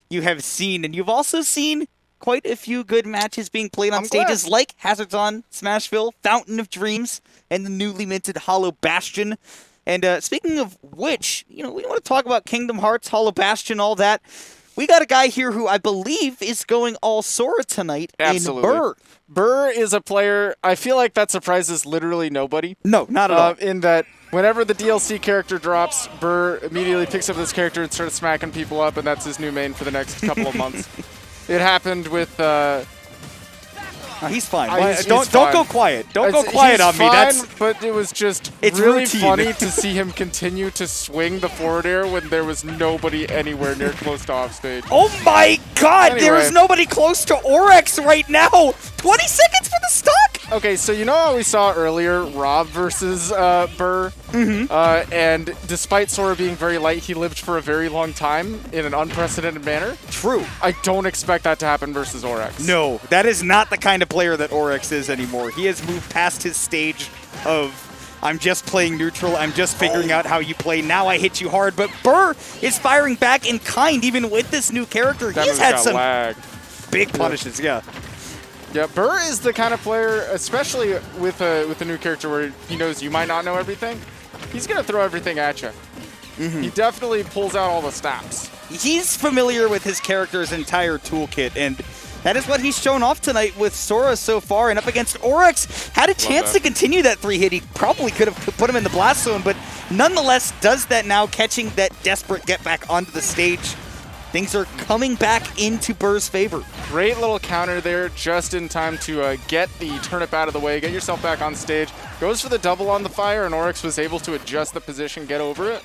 you have seen. And you've also seen quite a few good matches being played on stages like Hazards on Smashville, Fountain of Dreams, and the newly minted Hollow Bastion. And speaking of which, we want to talk about Kingdom Hearts, Hollow Bastion, all that. We got a guy here who I believe is going all Sora tonight. Absolutely. In Burr. Burr is a player, I feel like that surprises literally nobody. No, not at all. In that whenever the DLC character drops, Burr immediately picks up this character and starts smacking people up, and that's his new main for the next couple of months. It happened with... he's fine. Don't go quiet. Don't go quiet on me. But it was just it's really routine. funny to see him continue to swing the forward air when there was nobody anywhere near close to offstage. Oh my God! Anyway. There is nobody close to Orex right now. 20 seconds for the stock. Okay, so you know how we saw earlier Rob versus Burr? Mm-hmm. And despite Sora being very light, he lived for a very long time in an unprecedented manner? True. I don't expect that to happen versus Orex. No, that is not the kind of player that Orex is anymore. He has moved past his stage of, I'm just playing neutral, I'm just figuring out how you play, now I hit you hard. But Burr is firing back in kind, even with this new character. He's had some big punishes, yeah. Yeah, Burr is the kind of player, especially with a new character where he knows you might not know everything, he's going to throw everything at you. Mm-hmm. He definitely pulls out all the stops. He's familiar with his character's entire toolkit, and that is what he's shown off tonight with Sora so far. And up against Orex, had a chance to continue that 3-hit. He probably could have put him in the blast zone, but nonetheless does that now, catching that desperate get back onto the stage. Things are coming back into Burr's favor. Great little counter there, just in time to get the turnip out of the way, get yourself back on stage. Goes for the double on the fire, and Orex was able to adjust the position, get over it.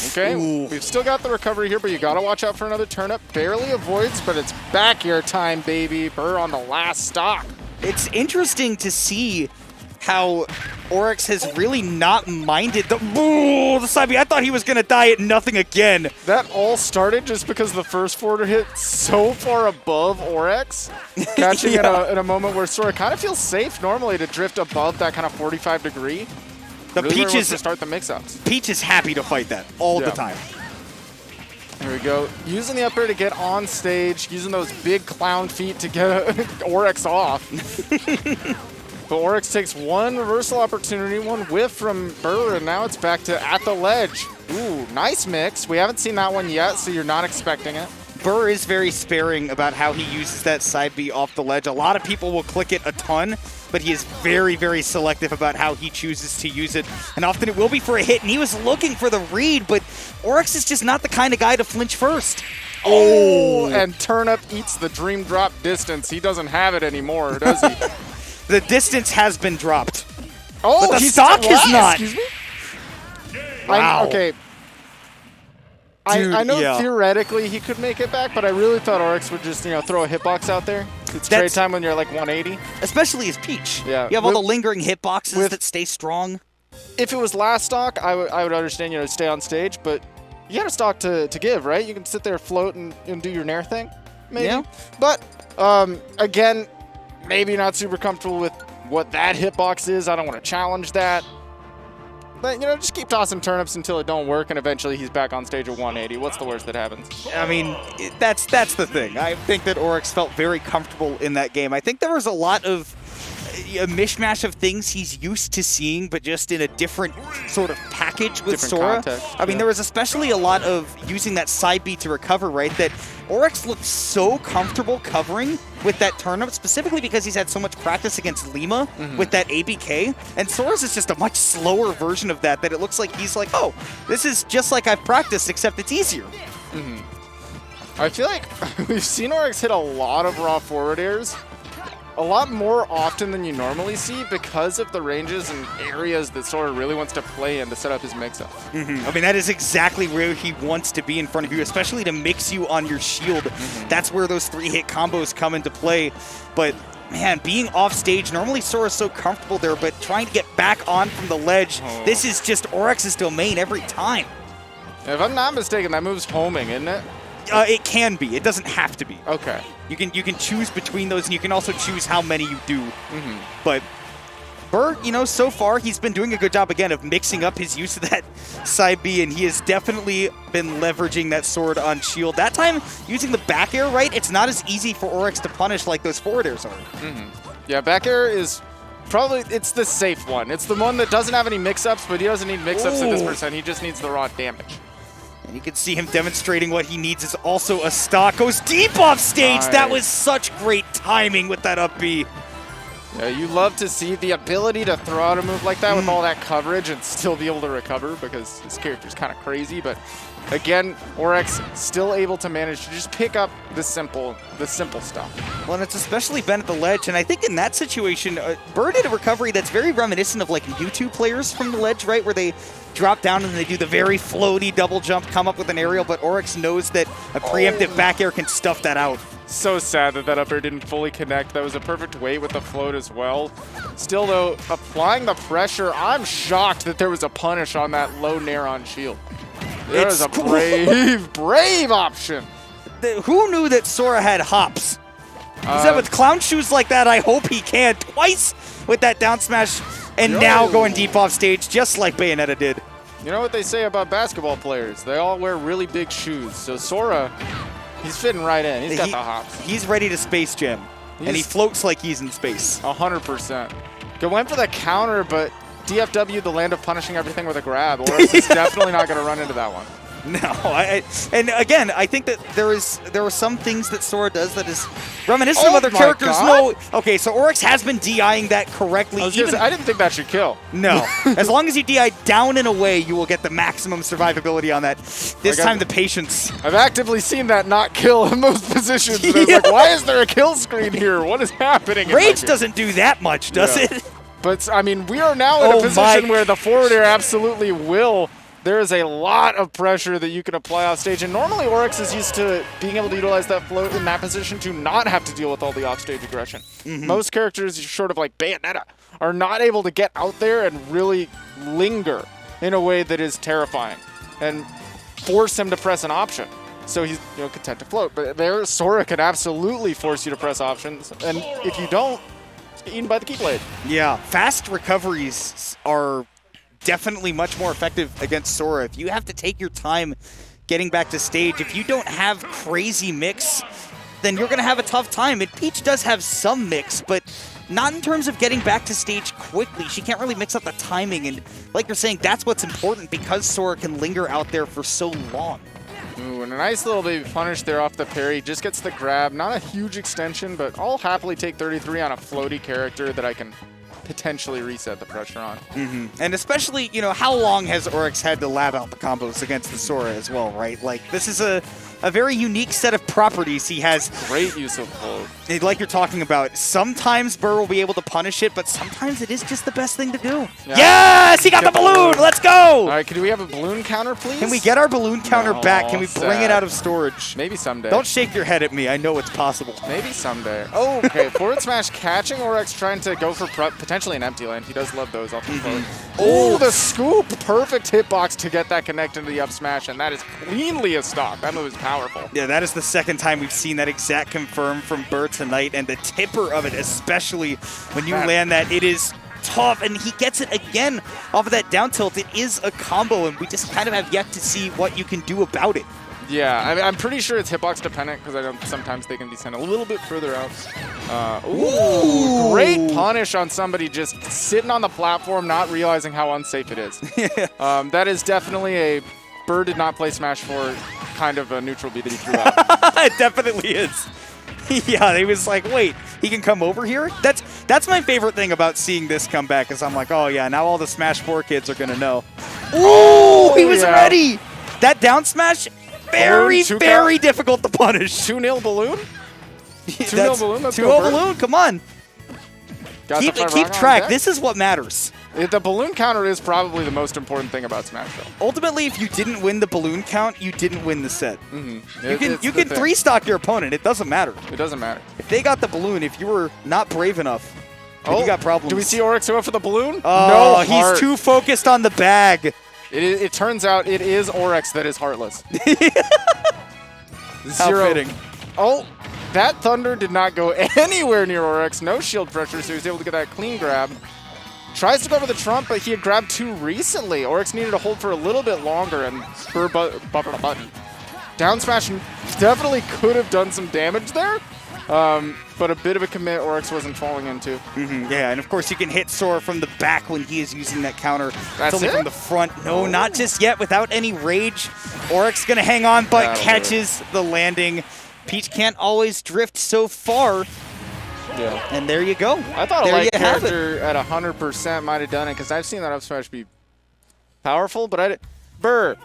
Okay, we've still got the recovery here, but you got to watch out for another turnip. Barely avoids, but it's back your time, baby. Burr on the last stock. It's interesting to see how Orex has really not minded the side B. I thought he was going to die at nothing again. That all started just because the first forwarder hit so far above Orex, catching in a moment where Sora kind of feels safe normally to drift above that kind of 45 degree. The really Peach is to start the mix-ups. Peach is happy to fight that all the time. There we go. Using the up air to get on stage, using those big clown feet to get Orex off. But Orex takes one reversal opportunity, one whiff from Burr, and now it's back to at the ledge. Ooh, nice mix. We haven't seen that one yet, so you're not expecting it. Burr is very sparing about how he uses that side B off the ledge. A lot of people will click it a ton, but he is very, very selective about how he chooses to use it. And often it will be for a hit, and he was looking for the read, but Orex is just not the kind of guy to flinch first. Oh, and Turnip eats the dream drop distance. He doesn't have it anymore, does he? The distance has been dropped. Oh, but the stock is not. Excuse me? Wow. Okay. Dude, I know theoretically he could make it back, but I really thought Orex would just, throw a hitbox out there. It's trade time when you're like 180. Especially as Peach. Yeah. You have all the lingering hitboxes that stay strong. If it was last stock, I would understand, stay on stage, but you got a stock to give, right? You can sit there, float, and do your Nair thing, maybe. Yeah. But, again, maybe not super comfortable with what that hitbox is. I don't want to challenge that. But, just keep tossing turnips until it don't work, and eventually he's back on stage at 180. What's the worst that happens? I mean, that's the thing. I think that Orex felt very comfortable in that game. I think there was a lot of a mishmash of things he's used to seeing, but just in a different sort of package with Sora. I mean, there was especially a lot of using that side B to recover, right? That Orex looked so comfortable covering with that turnip, specifically because he's had so much practice against Lima with that ABK. And Sora's is just a much slower version of that it looks like he's like, oh, this is just like I've practiced, except it's easier. I feel like we've seen Orex hit a lot of raw forward airs. A lot more often than you normally see because of the ranges and areas that Sora really wants to play in to set up his mix-up. I mean, that is exactly where he wants to be in front of you, especially to mix you on your shield. That's where those 3-hit combos come into play. But, man, being off stage, normally Sora's so comfortable there, but trying to get back on from the ledge, this is just Orex's domain every time. If I'm not mistaken, that move's homing, isn't it? It can be. It doesn't have to be. Okay. You can choose between those, and you can also choose how many you do. But Bert, you know, so far he's been doing a good job again of mixing up his use of that side B, and he has definitely been leveraging that sword on shield. That time, using the back air, right, it's not as easy for Orex to punish like those forward airs are. Yeah, back air is probably, it's the safe one. It's the one that doesn't have any mix-ups, but he doesn't need mix-ups at this percent. He just needs the raw damage. And you can see him demonstrating what he needs is also a stock. Goes deep off stage. Nice. That was such great timing with that up B. Yeah, you love to see the ability to throw out a move like that with all that coverage and still be able to recover because his character's kind of crazy. But again, Orex still able to manage to just pick up the simple stuff. Well, and it's especially been at the ledge, and I think in that situation, Bird did a recovery that's very reminiscent of like YouTube players from the ledge, right, where they drop down and they do the very floaty double jump, come up with an aerial, but Orex knows that a preemptive back air can stuff that out. So sad that that up air didn't fully connect. That was a perfect weight with the float as well. Still, though, applying the pressure, I'm shocked that there was a punish on that low nair on shield. There was a brave option. Who knew that Sora had hops? He said with clown shoes like that, I hope he can. Twice with that down smash, and now going deep off stage, just like Bayonetta did. You know what they say about basketball players? They all wear really big shoes. So Sora, he's fitting right in. He's got the hops. He's ready to space jam, and he floats like he's in space. 100%. Went for the counter, but DFW, the land of punishing everything with a grab. Orex is definitely not going to run into that one. No, and again, I think that there are some things that Sora does that is reminiscent of other characters. God. No, okay, so Orex has been DIing that correctly. I didn't think that should kill. No, as long as you DI down and away, you will get the maximum survivability on that. This time, the patience. I've actively seen that not kill in most positions. And I was like, why is there a kill screen here? What is happening? Rage doesn't do that much, does it? But, I mean, we are now in a position where the forward air absolutely will. There is a lot of pressure that you can apply off stage, and normally Orex is used to being able to utilize that float in that position to not have to deal with all the offstage aggression. Most characters, short of like Bayonetta, are not able to get out there and really linger in a way that is terrifying and force him to press an option. So he's content to float. But there, Sora can absolutely force you to press options, and if you don't, get eaten by the Keyblade. Yeah, fast recoveries are definitely much more effective against Sora. If you have to take your time getting back to stage, if you don't have crazy mix, then you're going to have a tough time. And Peach does have some mix, but not in terms of getting back to stage quickly. She can't really mix up the timing, and like you're saying, that's what's important because Sora can linger out there for so long. Ooh, and a nice little baby punish there off the parry. Just gets the grab. Not a huge extension, but I'll happily take 33 on a floaty character that I can potentially reset the pressure on. And especially, how long has Orex had to lab out the combos against the Sora as well, right? Like, this is a very unique set of properties he has. Great use of float. Like you're talking about, sometimes Burr will be able to punish it, but sometimes it is just the best thing to do. Yeah. Yes! He got the balloon! Let's go! All right, can we have a balloon counter, please? Can we get our balloon counter back? Can we bring it out of storage? Maybe someday. Don't shake your head at me. I know it's possible. Maybe someday. Oh, okay. Forward smash catching. Orex trying to go for potentially an empty land. He does love those off the float. Oh, the scoop! Perfect hitbox to get that connect into the up smash, and that is cleanly a stock. That move is powerful. Yeah, that is the second time we've seen that exact confirm from Burr tonight, and the tipper of it, especially when you land that, it is tough, and he gets it again off of that down tilt. It is a combo, and we just kind of have yet to see what you can do about it. Yeah, I mean, I'm pretty sure it's hitbox dependent because I know sometimes they can be sent a little bit further out. Ooh, great punish on somebody just sitting on the platform, not realizing how unsafe it is. That is definitely a Burr did not play Smash 4 kind of a neutral B that he threw out. It definitely is. Yeah, he was like, wait, he can come over here? That's my favorite thing about seeing this come back is I'm like, oh yeah, now all the Smash 4 kids are going to know. Ooh, he was ready! That down smash, very difficult to punish. 2-0 balloon? 2-0 balloon? 2-0 balloon, come on. Keep track. This is what matters. The balloon counter is probably the most important thing about Smash, though. Ultimately, if you didn't win the balloon count, you didn't win the set. You can 3-stock your opponent. It doesn't matter. It doesn't matter. If they got the balloon, if you were not brave enough, you got problems. Do we see Orex go for the balloon? Oh, no, he's too focused on the bag. It turns out it is Orex that is heartless. How fitting. Oh, that Thunder did not go anywhere near Orex. No shield pressure, so he was able to get that clean grab. Tries to go for the trump, but he had grabbed 2 recently. Orex needed to hold for a little bit longer, and Burr button. Down smash definitely could have done some damage there, but a bit of a commit Orex wasn't falling into. Yeah, and of course you can hit Sora from the back when he is using that counter. That's it's only it? from the front. No, not just yet. Without any rage, Orex gonna hang on, but That'll catches the landing. Peach can't always drift so far. Yeah. And there you go. I thought there a light you have it. character at 100% might have done it, because I've seen that up smash be powerful, but I didn't. Burr,